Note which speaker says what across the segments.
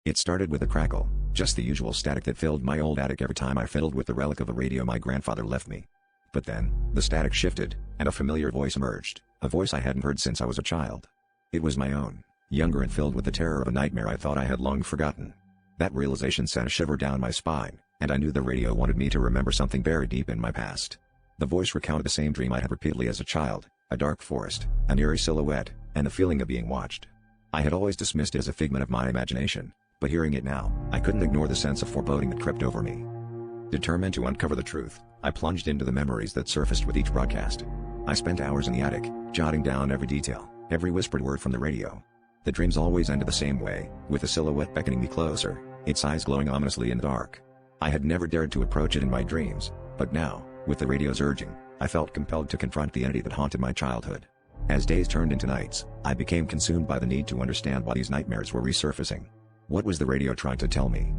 Speaker 1: It started with a crackle, just the usual static that filled my old attic every time I fiddled with the relic of a radio my grandfather left me. But then, the static shifted, and a familiar voice emerged, a voice I hadn't heard since I was a child. It was my own, younger and filled with the terror of a nightmare I thought I had long forgotten. That realization sent a shiver down my spine, and I knew the radio wanted me to remember something buried deep in my past. The voice recounted the same dream I had repeatedly as a child, a dark forest, an eerie silhouette, and the feeling of being watched. I had always dismissed it as a figment of my imagination, but hearing it now, I couldn't ignore the sense of foreboding that crept over me. Determined to uncover the truth, I plunged into the memories that surfaced with each broadcast. I spent hours in the attic, jotting down every detail, every whispered word from the radio. The dreams always ended the same way, with the silhouette beckoning me closer, its eyes glowing ominously in the dark. I had never dared to approach it in my dreams, but now, with the radio's urging, I felt compelled to confront the entity that haunted my childhood. As days turned into nights, I became consumed by the need to understand why these nightmares were resurfacing. What was the radio trying to tell me?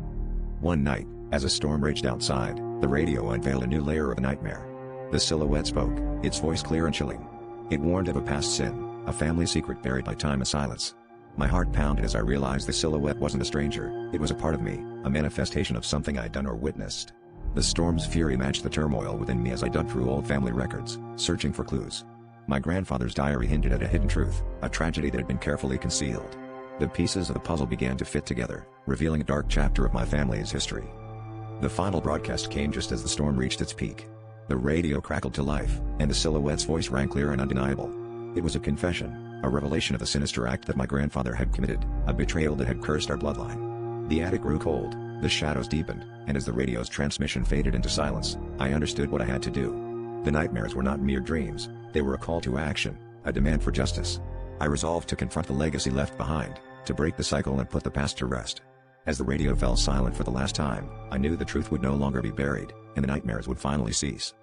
Speaker 1: One night, as a storm raged outside, the radio unveiled a new layer of the nightmare. The silhouette spoke, its voice clear and chilling. It warned of a past sin, a family secret buried by time and silence. My heart pounded as I realized the silhouette wasn't a stranger, it was a part of me, a manifestation of something I'd done or witnessed. The storm's fury matched the turmoil within me as I dug through old family records, searching for clues. My grandfather's diary hinted at a hidden truth, a tragedy that had been carefully concealed. The pieces of the puzzle began to fit together, revealing a dark chapter of my family's history. The final broadcast came just as the storm reached its peak. The radio crackled to life, and the silhouette's voice rang clear and undeniable. It was a confession, a revelation of the sinister act that my grandfather had committed, a betrayal that had cursed our bloodline. The attic grew cold, the shadows deepened, and as the radio's transmission faded into silence, I understood what I had to do. The nightmares were not mere dreams, they were a call to action, a demand for justice. I resolved to confront the legacy left behind, to break the cycle and put the past to rest. As the radio fell silent for the last time, I knew the truth would no longer be buried, and the nightmares would finally cease.